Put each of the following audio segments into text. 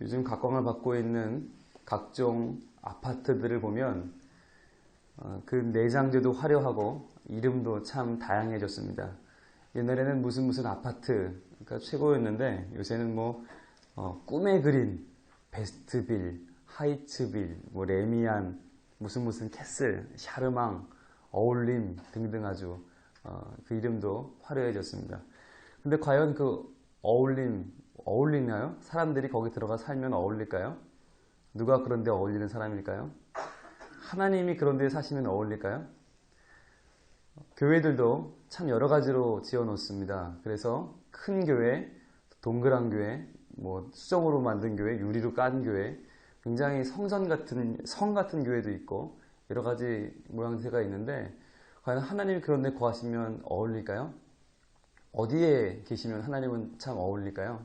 요즘 각광을 받고 있는 각종 아파트들을 보면 그 내장재도 화려하고 이름도 참 다양해졌습니다. 옛날에는 무슨 아파트가 최고였는데 요새는 꿈의 그린, 베스트빌, 하이츠빌, 레미안, 무슨 캐슬, 샤르망, 어울림 등등 아주 그 이름도 화려해졌습니다. 근데 과연 그 어울리나요? 사람들이 거기 들어가 살면 어울릴까요? 누가 그런 데 어울리는 사람일까요? 하나님이 그런 데 사시면 어울릴까요? 교회들도 참 여러 가지로 지어 놓습니다. 그래서 큰 교회, 동그란 교회, 수정으로 만든 교회, 유리로 깐 교회, 굉장히 성 같은 교회도 있고 여러 가지 모양새가 있는데 과연 하나님이 그런 데 거하시면 어울릴까요? 어디에 계시면 하나님은 참 어울릴까요?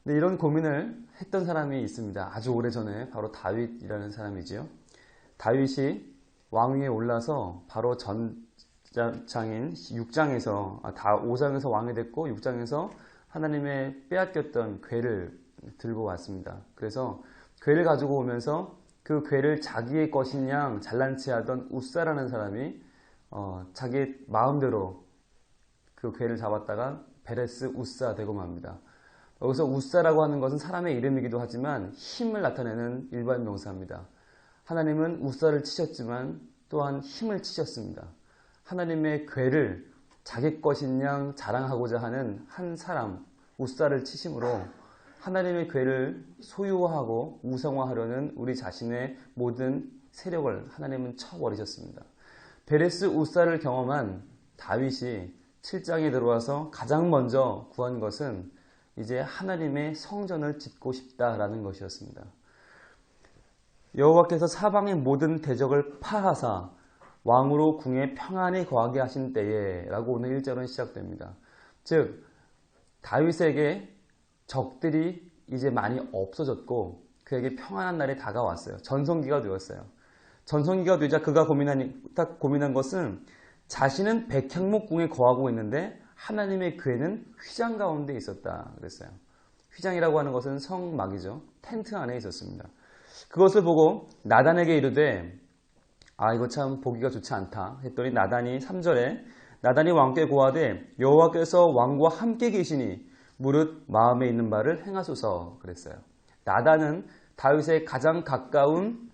근데 이런 고민을 했던 사람이 있습니다. 아주 오래전에 바로 다윗이라는 사람이지요. 다윗이 왕위에 올라서 바로 전장인 6장에서 5장에서 왕이 됐고 6장에서 하나님의 빼앗겼던 궤를 들고 왔습니다. 그래서 궤를 가지고 오면서 그 궤를 자기의 것인 양 잘난 체하던 우사라는 사람이 자기 마음대로 그 궤를 잡았다가 베레스 우사 되고 맙니다. 여기서 우사라고 하는 것은 사람의 이름이기도 하지만 힘을 나타내는 일반 명사입니다. 하나님은 우사를 치셨지만 또한 힘을 치셨습니다. 하나님의 궤를 자기 것인 양 자랑하고자 하는 한 사람 우사를 치심으로 하나님의 궤를 소유하고 우상화하려는 우리 자신의 모든 세력을 하나님은 쳐버리셨습니다. 베레스 우사를 경험한 다윗이 7장에 들어와서 가장 먼저 구한 것은 이제 하나님의 성전을 짓고 싶다라는 것이었습니다. 여호와께서 사방의 모든 대적을 파하사 왕으로 궁에 평안히 거하게 하신 때에 라고 오늘 1절은 시작됩니다. 즉 다윗에게 적들이 이제 많이 없어졌고 그에게 평안한 날이 다가왔어요. 전성기가 되었어요. 전성기가 되자 그가 고민한 것은 자신은 백향목궁에 거하고 있는데 하나님의 궤는 휘장 가운데 있었다 그랬어요. 휘장이라고 하는 것은 성막이죠. 텐트 안에 있었습니다. 그것을 보고 나단에게 이르되 이거 참 보기가 좋지 않다 했더니 나단이 3절에 나단이 왕께 고하되 여호와께서 왕과 함께 계시니 무릇 마음에 있는 바를 행하소서 그랬어요. 나단은 다윗의 가장 가까운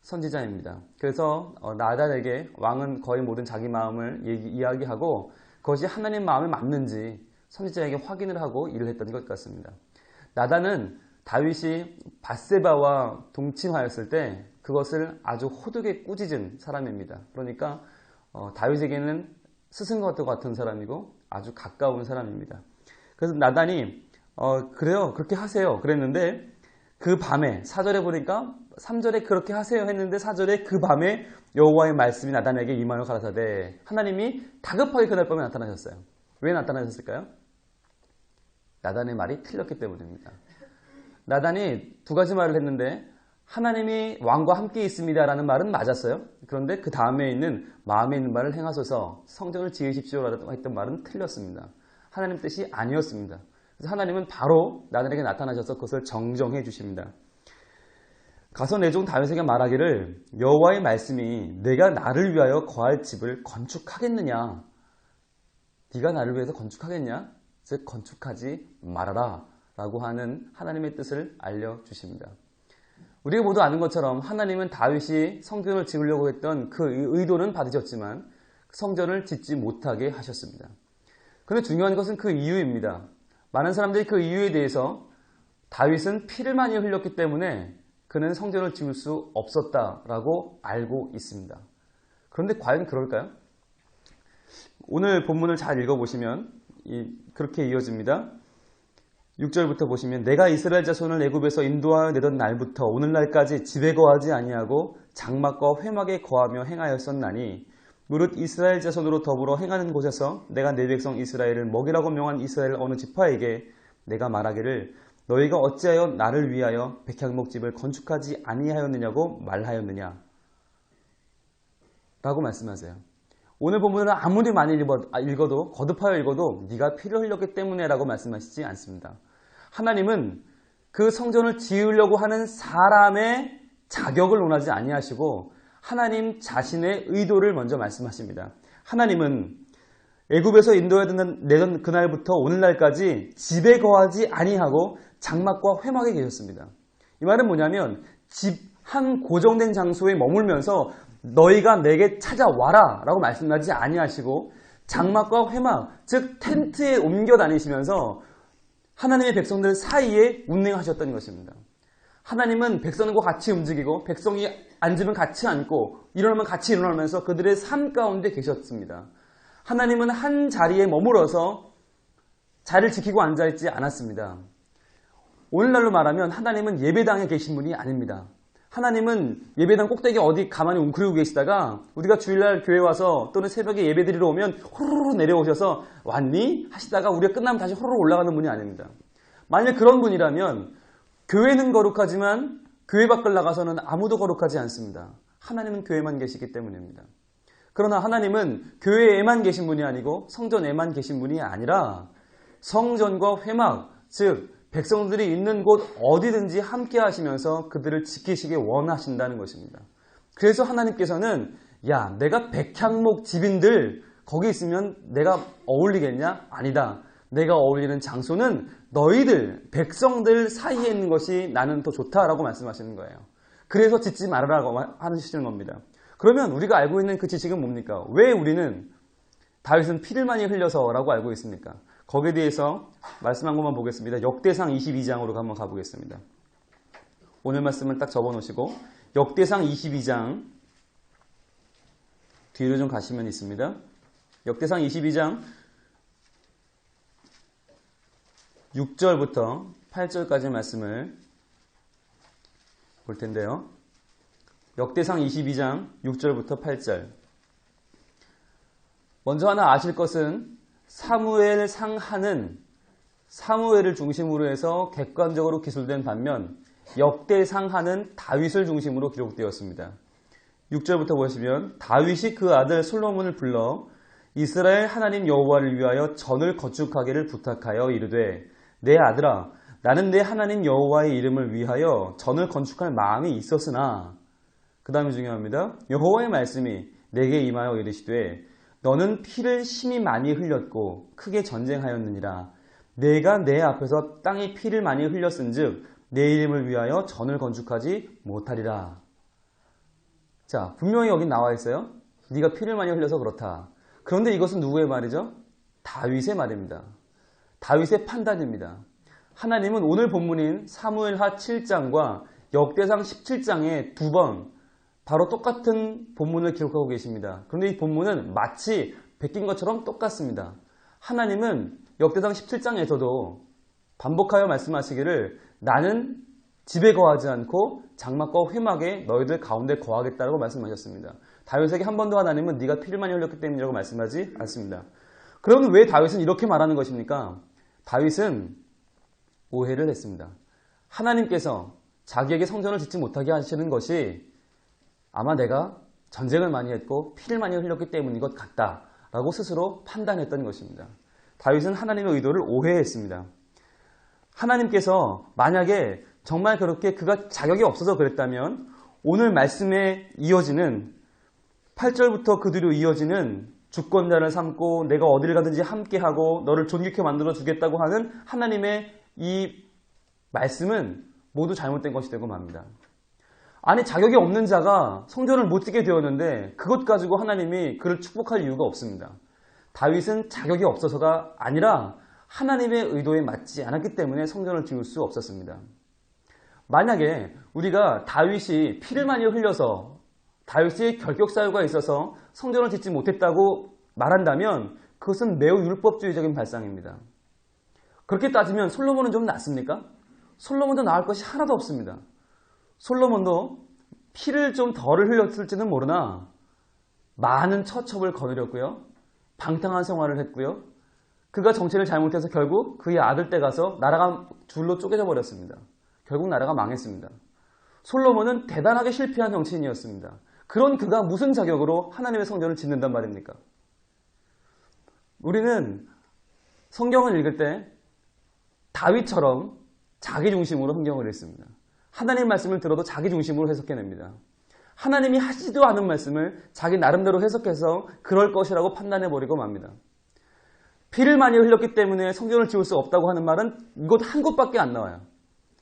선지자입니다. 그래서 나단에게 왕은 거의 모든 자기 마음을 이야기하고 그것이 하나님 마음에 맞는지 선지자에게 확인을 하고 일을 했던 것 같습니다. 나단은 다윗이 밧세바와 동침하였을 때 그것을 아주 호되게 꾸짖은 사람입니다. 그러니까 다윗에게는 스승과도 같은 사람이고 아주 가까운 사람입니다. 그래서 나단이 그래요 그렇게 하세요 그랬는데 그 밤에 4절에 보니까 3절에 그렇게 하세요 했는데 4절에 그 밤에 여호와의 말씀이 나단에게 임하여 가라사대 하나님이 다급하게 그날 밤에 나타나셨어요. 왜 나타나셨을까요? 나단의 말이 틀렸기 때문입니다. 나단이 두 가지 말을 했는데 하나님이 왕과 함께 있습니다 라는 말은 맞았어요. 그런데 그 다음에 있는 마음에 있는 바를 행하소서 성전을 지으십시오 라고 했던 말은 틀렸습니다. 하나님 뜻이 아니었습니다. 그래서 하나님은 바로 나단에게 나타나셔서 그것을 정정해 주십니다. 가서 내 종 다윗에게 말하기를 여호와의 말씀이 내가 나를 위하여 거할 집을 건축하겠느냐? 네가 나를 위해서 건축하겠냐? 즉 건축하지 말아라 라고 하는 하나님의 뜻을 알려주십니다. 우리가 모두 아는 것처럼 하나님은 다윗이 성전을 지으려고 했던 그 의도는 받으셨지만 성전을 짓지 못하게 하셨습니다. 그런데 중요한 것은 그 이유입니다. 많은 사람들이 그 이유에 대해서 다윗은 피를 많이 흘렸기 때문에 그는 성전을 지을 수 없었다라고 알고 있습니다. 그런데 과연 그럴까요? 오늘 본문을 잘 읽어보시면 그렇게 이어집니다. 6절부터 보시면 내가 이스라엘 자손을 애굽에서 인도하여 내던 날부터 오늘날까지 집에 거하지 아니하고 장막과 회막에 거하며 행하였었나니 무릇 이스라엘 자손으로 더불어 행하는 곳에서 내가 내 백성 이스라엘을 먹이라고 명한 이스라엘 어느 지파에게 내가 말하기를 너희가 어찌하여 나를 위하여 백향목집을 건축하지 아니하였느냐고 말하였느냐 라고 말씀하세요. 오늘 본문을 아무리 많이 읽어도 거듭하여 읽어도 네가 피를 흘렸기 때문에 라고 말씀하시지 않습니다. 하나님은 그 성전을 지으려고 하는 사람의 자격을 논하지 아니하시고 하나님 자신의 의도를 먼저 말씀하십니다. 하나님은 애굽에서 인도해 내던 그날부터 오늘날까지 집에 거하지 아니하고 장막과 회막에 계셨습니다. 이 말은 뭐냐면 집 한 고정된 장소에 머물면서 너희가 내게 찾아와라 라고 말씀하지 아니하시고 장막과 회막, 즉 텐트에 옮겨 다니시면서 하나님의 백성들 사이에 운행하셨던 것입니다. 하나님은 백성과 같이 움직이고 백성이 앉으면 같이 앉고 일어나면 같이 일어나면서 그들의 삶 가운데 계셨습니다. 하나님은 한 자리에 머물어서 자리를 지키고 앉아있지 않았습니다. 오늘날로 말하면 하나님은 예배당에 계신 분이 아닙니다. 하나님은 예배당 꼭대기 어디 가만히 웅크리고 계시다가 우리가 주일날 교회 와서 또는 새벽에 예배 드리러 오면 호로로 내려오셔서 왔니? 하시다가 우리가 끝나면 다시 호로로 올라가는 분이 아닙니다. 만약 그런 분이라면 교회는 거룩하지만 교회 밖을 나가서는 아무도 거룩하지 않습니다. 하나님은 교회만 계시기 때문입니다. 그러나 하나님은 교회에만 계신 분이 아니고 성전에만 계신 분이 아니라 성전과 회막, 즉 백성들이 있는 곳 어디든지 함께 하시면서 그들을 지키시기 원하신다는 것입니다. 그래서 하나님께서는 야, 내가 백향목 집인들 거기 있으면 내가 어울리겠냐? 아니다. 내가 어울리는 장소는 너희들, 백성들 사이에 있는 것이 나는 더 좋다라고 말씀하시는 거예요. 그래서 짓지 말아라고 하시는 겁니다. 그러면 우리가 알고 있는 그 지식은 뭡니까? 왜 우리는 다윗은 피를 많이 흘려서라고 알고 있습니까? 거기에 대해서 말씀 한 것만 보겠습니다. 역대상 22장으로 한번 가보겠습니다. 오늘 말씀을 딱 접어놓으시고 역대상 22장 뒤로 좀 가시면 있습니다. 역대상 22장 6절부터 8절까지 말씀을 볼 텐데요. 역대상 22장 6절부터 8절. 먼저 하나 아실 것은 사무엘 상하는 사무엘을 중심으로 해서 객관적으로 기술된 반면 역대상하는 다윗을 중심으로 기록되었습니다. 6절부터 보시면 다윗이 그 아들 솔로몬을 불러 이스라엘 하나님 여호와를 위하여 전을 건축하기를 부탁하여 이르되 내 아들아 나는 내 하나님 여호와의 이름을 위하여 전을 건축할 마음이 있었으나 그 다음이 중요합니다. 여호와의 말씀이 내게 임하여 이르시되 너는 피를 심히 많이 흘렸고 크게 전쟁하였느니라. 내가 내 앞에서 땅에 피를 많이 흘렸은즉 내 이름을 위하여 전을 건축하지 못하리라. 자, 분명히 여기 나와 있어요. 네가 피를 많이 흘려서 그렇다. 그런데 이것은 누구의 말이죠? 다윗의 말입니다. 다윗의 판단입니다. 하나님은 오늘 본문인 사무엘하 7장과 역대상 17장에 두 번 바로 똑같은 본문을 기록하고 계십니다. 그런데 이 본문은 마치 베낀 것처럼 똑같습니다. 하나님은 역대상 17장에서도 반복하여 말씀하시기를 나는 집에 거하지 않고 장막과 회막에 너희들 가운데 거하겠다라고 말씀하셨습니다. 다윗에게 한 번도 하나님은 네가 피를 많이 흘렸기 때문이라고 말씀하지 않습니다. 그러면 왜 다윗은 이렇게 말하는 것입니까? 다윗은 오해를 했습니다. 하나님께서 자기에게 성전을 짓지 못하게 하시는 것이 아마 내가 전쟁을 많이 했고 피를 많이 흘렸기 때문인 것 같다라고 스스로 판단했던 것입니다. 다윗은 하나님의 의도를 오해했습니다. 하나님께서 만약에 정말 그렇게 그가 자격이 없어서 그랬다면 오늘 말씀에 이어지는 8절부터 그 뒤로 이어지는 주권자를 삼고 내가 어디를 가든지 함께하고 너를 존귀케 만들어 주겠다고 하는 하나님의 이 말씀은 모두 잘못된 것이 되고 맙니다. 아니 자격이 없는 자가 성전을 못 짓게 되었는데 그것 가지고 하나님이 그를 축복할 이유가 없습니다. 다윗은 자격이 없어서가 아니라 하나님의 의도에 맞지 않았기 때문에 성전을 지을 수 없었습니다. 만약에 우리가 다윗이 피를 많이 흘려서 다윗의 결격 사유가 있어서 성전을 짓지 못했다고 말한다면 그것은 매우 율법주의적인 발상입니다. 그렇게 따지면 솔로몬은 좀 낫습니까? 솔로몬도 나을 것이 하나도 없습니다. 솔로몬도 피를 좀 덜 흘렸을지는 모르나 많은 처첩을 거느렸고요. 방탕한 생활을 했고요. 그가 정치를 잘못해서 결국 그의 아들 때 가서 나라가 둘로 쪼개져 버렸습니다. 결국 나라가 망했습니다. 솔로몬은 대단하게 실패한 정치인이었습니다. 그런 그가 무슨 자격으로 하나님의 성전을 짓는단 말입니까? 우리는 성경을 읽을 때 다윗처럼 자기 중심으로 성경을 읽습니다. 하나님 말씀을 들어도 자기 중심으로 해석해냅니다. 하나님이 하시지도 않은 말씀을 자기 나름대로 해석해서 그럴 것이라고 판단해버리고 맙니다. 피를 많이 흘렸기 때문에 성전을 지을 수 없다고 하는 말은 이곳 한 곳밖에 안 나와요.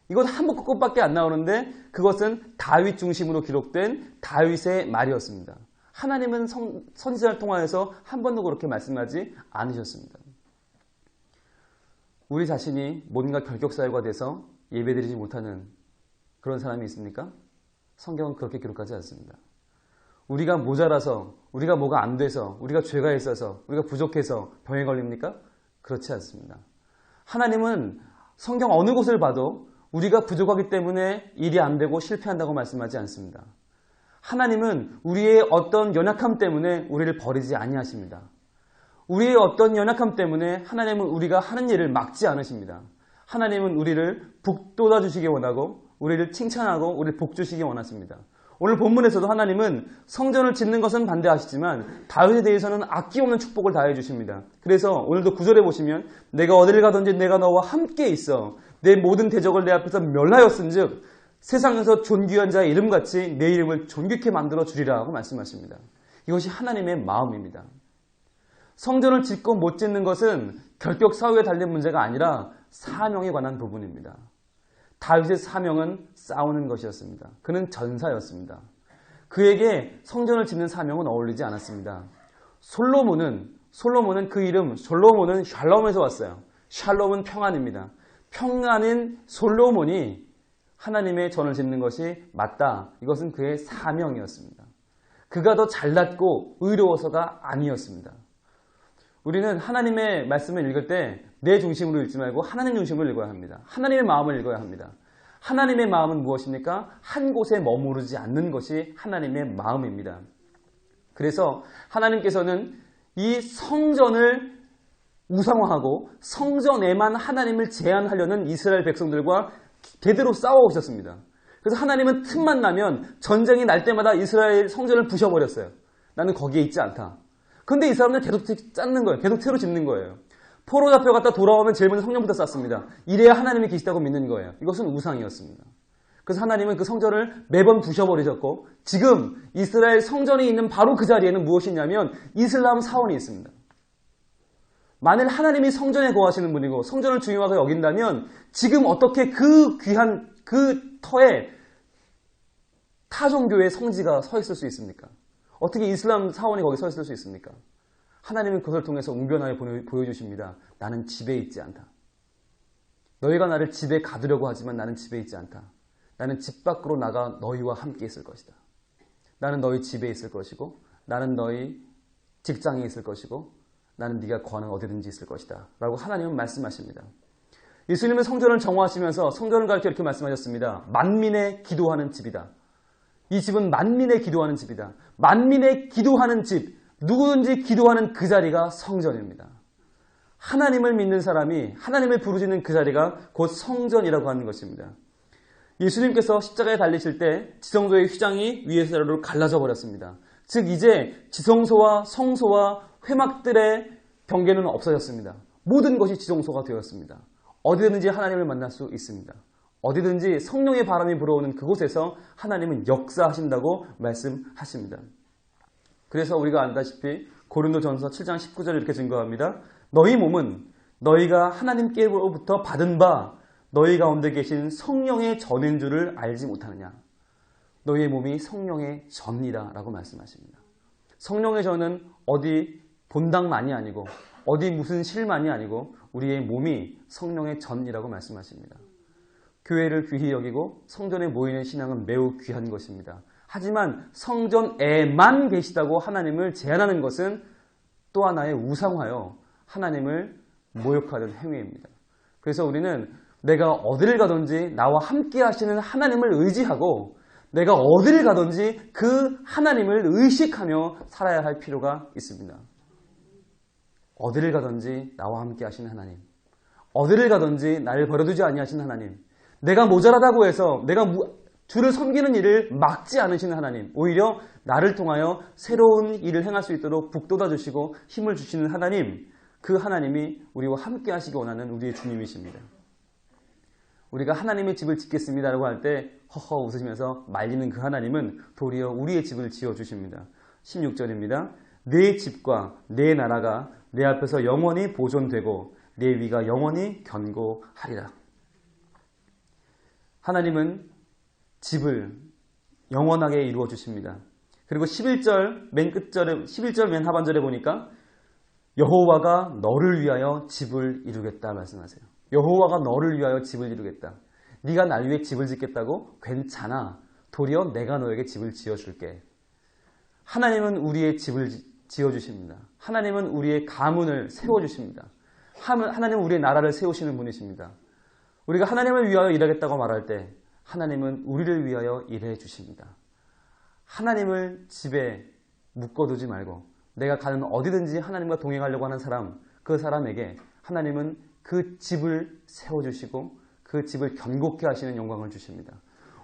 이곳 한 곳밖에 안 나오는데 그것은 다윗 중심으로 기록된 다윗의 말이었습니다. 하나님은 선지자를 통하여서 한 번도 그렇게 말씀하지 않으셨습니다. 우리 자신이 뭔가 결격사유가 돼서 예배드리지 못하는 그런 사람이 있습니까? 성경은 그렇게 기록하지 않습니다. 우리가 모자라서, 우리가 뭐가 안 돼서, 우리가 죄가 있어서, 우리가 부족해서 병에 걸립니까? 그렇지 않습니다. 하나님은 성경 어느 곳을 봐도 우리가 부족하기 때문에 일이 안 되고 실패한다고 말씀하지 않습니다. 하나님은 우리의 어떤 연약함 때문에 우리를 버리지 아니하십니다. 우리의 어떤 연약함 때문에 하나님은 우리가 하는 일을 막지 않으십니다. 하나님은 우리를 북돋아 주시기 원하고 우리를 칭찬하고 우리를 복 주시기 원하십니다. 오늘 본문에서도 하나님은 성전을 짓는 것은 반대하시지만 다윗에 대해서는 아낌없는 축복을 다해 주십니다. 그래서 오늘도 9절에 보시면 내가 어디를 가든지 내가 너와 함께 있어 내 모든 대적을 내 앞에서 멸하였은즉 세상에서 존귀한 자의 이름같이 내 이름을 존귀케 만들어 주리라 하고 말씀하십니다. 이것이 하나님의 마음입니다. 성전을 짓고 못 짓는 것은 결격 사유에 달린 문제가 아니라 사명에 관한 부분입니다. 다윗의 사명은 싸우는 것이었습니다. 그는 전사였습니다. 그에게 성전을 짓는 사명은 어울리지 않았습니다. 솔로몬은 그 이름 솔로몬은 샬롬에서 왔어요. 샬롬은 평안입니다. 평안인 솔로몬이 하나님의 전을 짓는 것이 맞다. 이것은 그의 사명이었습니다. 그가 더 잘났고 의로워서가 아니었습니다. 우리는 하나님의 말씀을 읽을 때 내 중심으로 읽지 말고 하나님 중심으로 읽어야 합니다. 하나님의 마음을 읽어야 합니다. 하나님의 마음은 무엇입니까? 한 곳에 머무르지 않는 것이 하나님의 마음입니다. 그래서 하나님께서는 이 성전을 우상화하고 성전에만 하나님을 제한하려는 이스라엘 백성들과 대대로 싸워오셨습니다. 그래서 하나님은 틈만 나면 전쟁이 날 때마다 이스라엘 성전을 부셔버렸어요. 나는 거기에 있지 않다. 그런데 이 사람들 계속 쌓는 거예요. 계속 새로 짓는 거예요. 포로 잡혀갔다 돌아오면 제일 먼저 성전부터 쌓습니다. 이래야 하나님이 계시다고 믿는 거예요. 이것은 우상이었습니다. 그래서 하나님은 그 성전을 매번 부셔버리셨고 지금 이스라엘 성전이 있는 바로 그 자리에는 무엇이 있냐면 이슬람 사원이 있습니다. 만일 하나님이 성전에 거하시는 분이고 성전을 중요하게 여긴다면 지금 어떻게 그 귀한 그 터에 타종교의 성지가 서 있을 수 있습니까? 어떻게 이슬람 사원이 거기 서 있을 수 있습니까? 하나님은 그것을 통해서 웅변하여 보여주십니다. 나는 집에 있지 않다. 너희가 나를 집에 가두려고 하지만 나는 집에 있지 않다. 나는 집 밖으로 나가 너희와 함께 있을 것이다. 나는 너희 집에 있을 것이고 나는 너희 직장에 있을 것이고 나는 네가 거하는 어디든지 있을 것이다. 라고 하나님은 말씀하십니다. 예수님은 성전을 정화하시면서 성전을 가르쳐 이렇게 말씀하셨습니다. 만민의 기도하는 집이다. 이 집은 만민의 기도하는 집이다. 만민의 기도하는 집, 누구든지 기도하는 그 자리가 성전입니다. 하나님을 믿는 사람이 하나님을 부르짖는 그 자리가 곧 성전이라고 하는 것입니다. 예수님께서 십자가에 달리실 때 지성소의 휘장이 위에서 아래로 갈라져 버렸습니다. 즉 이제 지성소와 성소와 회막들의 경계는 없어졌습니다. 모든 것이 지성소가 되었습니다. 어디든지 하나님을 만날 수 있습니다. 어디든지 성령의 바람이 불어오는 그곳에서 하나님은 역사하신다고 말씀하십니다. 그래서 우리가 안다시피 고린도전서 7장 19절 이렇게 증거합니다. 너희 몸은 너희가 하나님께로부터 받은 바 너희 가운데 계신 성령의 전인 줄을 알지 못하느냐. 너희의 몸이 성령의 전이다 라고 말씀하십니다. 성령의 전은 어디 본당만이 아니고 어디 무슨 실만이 아니고 우리의 몸이 성령의 전이라고 말씀하십니다. 교회를 귀히 여기고 성전에 모이는 신앙은 매우 귀한 것입니다. 하지만 성전에만 계시다고 하나님을 제한하는 것은 또 하나의 우상화요. 하나님을 모욕하는 행위입니다. 그래서 우리는 내가 어디를 가든지 나와 함께 하시는 하나님을 의지하고 내가 어디를 가든지 그 하나님을 의식하며 살아야 할 필요가 있습니다. 어디를 가든지 나와 함께 하시는 하나님, 어디를 가든지 나를 버려두지 아니하시는 하나님, 내가 모자라다고 해서 내가 주를 섬기는 일을 막지 않으시는 하나님, 오히려 나를 통하여 새로운 일을 행할 수 있도록 북돋아 주시고 힘을 주시는 하나님, 그 하나님이 우리와 함께 하시기 원하는 우리의 주님이십니다. 우리가 하나님의 집을 짓겠습니다라고 할 때 허허 웃으시면서 말리는 그 하나님은 도리어 우리의 집을 지어주십니다. 16절입니다. 내 집과 내 나라가 내 앞에서 영원히 보존되고 내 위가 영원히 견고하리라. 하나님은 집을 영원하게 이루어 주십니다. 그리고 11절 맨 하반절에 보니까 여호와가 너를 위하여 집을 이루겠다 말씀하세요. 여호와가 너를 위하여 집을 이루겠다. 네가 날 위해 집을 짓겠다고? 괜찮아. 도리어 내가 너에게 집을 지어줄게. 하나님은 우리의 집을 지어주십니다. 하나님은 우리의 가문을 세워주십니다. 하나님은 우리의 나라를 세우시는 분이십니다. 우리가 하나님을 위하여 일하겠다고 말할 때 하나님은 우리를 위하여 일해 주십니다. 하나님을 집에 묶어두지 말고 내가 가는 어디든지 하나님과 동행하려고 하는 사람, 그 사람에게 하나님은 그 집을 세워주시고 그 집을 견고케 하시는 영광을 주십니다.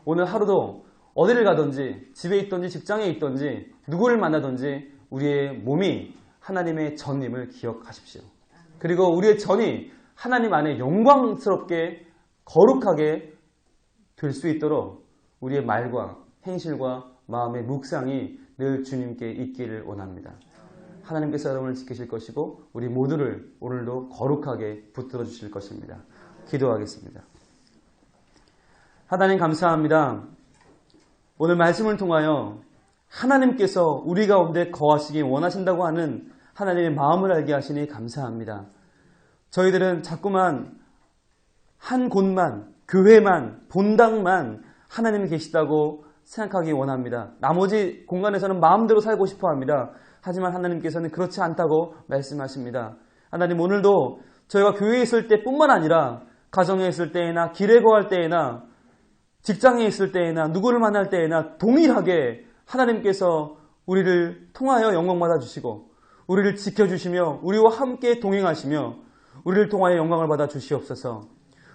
오늘 하루도 어디를 가든지 집에 있든지 직장에 있든지 누구를 만나든지 우리의 몸이 하나님의 전임을 기억하십시오. 그리고 우리의 전이 하나님 안에 영광스럽게 거룩하게 될 수 있도록 우리의 말과 행실과 마음의 묵상이 늘 주님께 있기를 원합니다. 하나님께서 여러분을 지키실 것이고 우리 모두를 오늘도 거룩하게 붙들어 주실 것입니다. 기도하겠습니다. 하나님 감사합니다. 오늘 말씀을 통하여 하나님께서 우리 가운데 거하시기 원하신다고 하는 하나님의 마음을 알게 하시니 감사합니다. 저희들은 자꾸만 한 곳만, 교회만, 본당만 하나님이 계시다고 생각하기 원합니다. 나머지 공간에서는 마음대로 살고 싶어 합니다. 하지만 하나님께서는 그렇지 않다고 말씀하십니다. 하나님 오늘도 저희가 교회에 있을 때뿐만 아니라 가정에 있을 때나 길에 거할 때나 직장에 있을 때나 누구를 만날 때나 동일하게 하나님께서 우리를 통하여 영광 받아 주시고 우리를 지켜주시며 우리와 함께 동행하시며 우리를 통하여 영광을 받아 주시옵소서.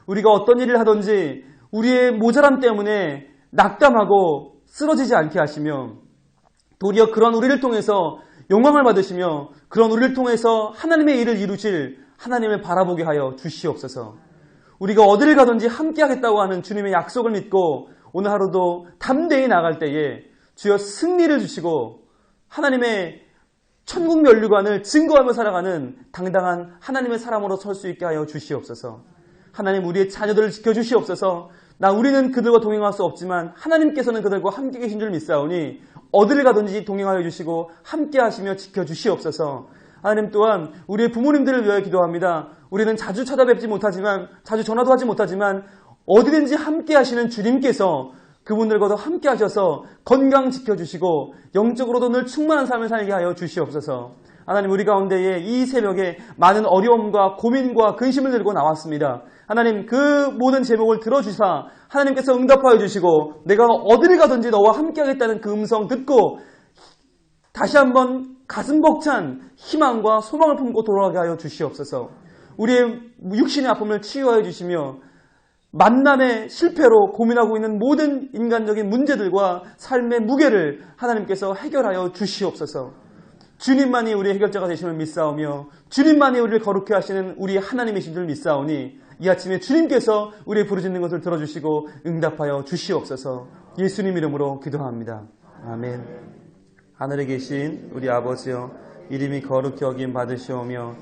우리가 어떤 일을 하든지 우리의 모자람 때문에 낙담하고 쓰러지지 않게 하시며 도리어 그런 우리를 통해서 영광을 받으시며 그런 우리를 통해서 하나님의 일을 이루실 하나님을 바라보게 하여 주시옵소서. 우리가 어디를 가든지 함께 하겠다고 하는 주님의 약속을 믿고 오늘 하루도 담대히 나갈 때에 주여 승리를 주시고 하나님의 천국 면류관을 증거하며 살아가는 당당한 하나님의 사람으로 설 수 있게 하여 주시옵소서. 하나님 우리의 자녀들을 지켜주시옵소서. 우리는 그들과 동행할 수 없지만 하나님께서는 그들과 함께 계신 줄 믿사오니 어디를 가든지 동행하여 주시고 함께 하시며 지켜주시옵소서. 하나님 또한 우리의 부모님들을 위하여 기도합니다. 우리는 자주 찾아뵙지 못하지만 자주 전화도 하지 못하지만 어디든지 함께 하시는 주님께서 그분들과도 함께 하셔서 건강 지켜주시고 영적으로도 늘 충만한 삶을 살게 하여 주시옵소서. 하나님 우리 가운데에 이 새벽에 많은 어려움과 고민과 근심을 들고 나왔습니다. 하나님 그 모든 제목을 들어주사 하나님께서 응답하여 주시고 내가 어디를 가든지 너와 함께 하겠다는 그 음성 듣고 다시 한번 가슴 벅찬 희망과 소망을 품고 돌아가게 하여 주시옵소서. 우리의 육신의 아픔을 치유하여 주시며 만남의 실패로 고민하고 있는 모든 인간적인 문제들과 삶의 무게를 하나님께서 해결하여 주시옵소서. 주님만이 우리의 해결자가 되심을 믿사오며 주님만이 우리를 거룩해 하시는 우리 하나님이신 줄 믿사오니 이 아침에 주님께서 우리의 부르짖는 것을 들어주시고 응답하여 주시옵소서. 예수님 이름으로 기도합니다. 아멘. 하늘에 계신 우리 아버지여 이름이 거룩히 여김 받으시오며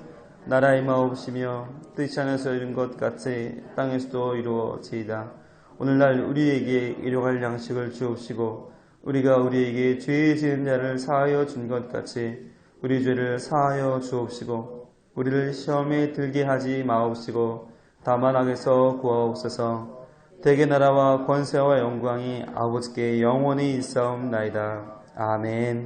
나라의 마옵시며 뜻이 하늘에서 이룬 것 같이 땅에서도 이루어지이다. 오늘날 우리에게 일용할 양식을 주옵시고 우리가 우리에게 죄 지은 자를 사하여 준 것 같이 우리 죄를 사하여 주옵시고 우리를 시험에 들게 하지 마옵시고 다만 악에서 구하옵소서. 대개 나라와 권세와 영광이 아버지께 영원히 있사옵나이다. 아멘.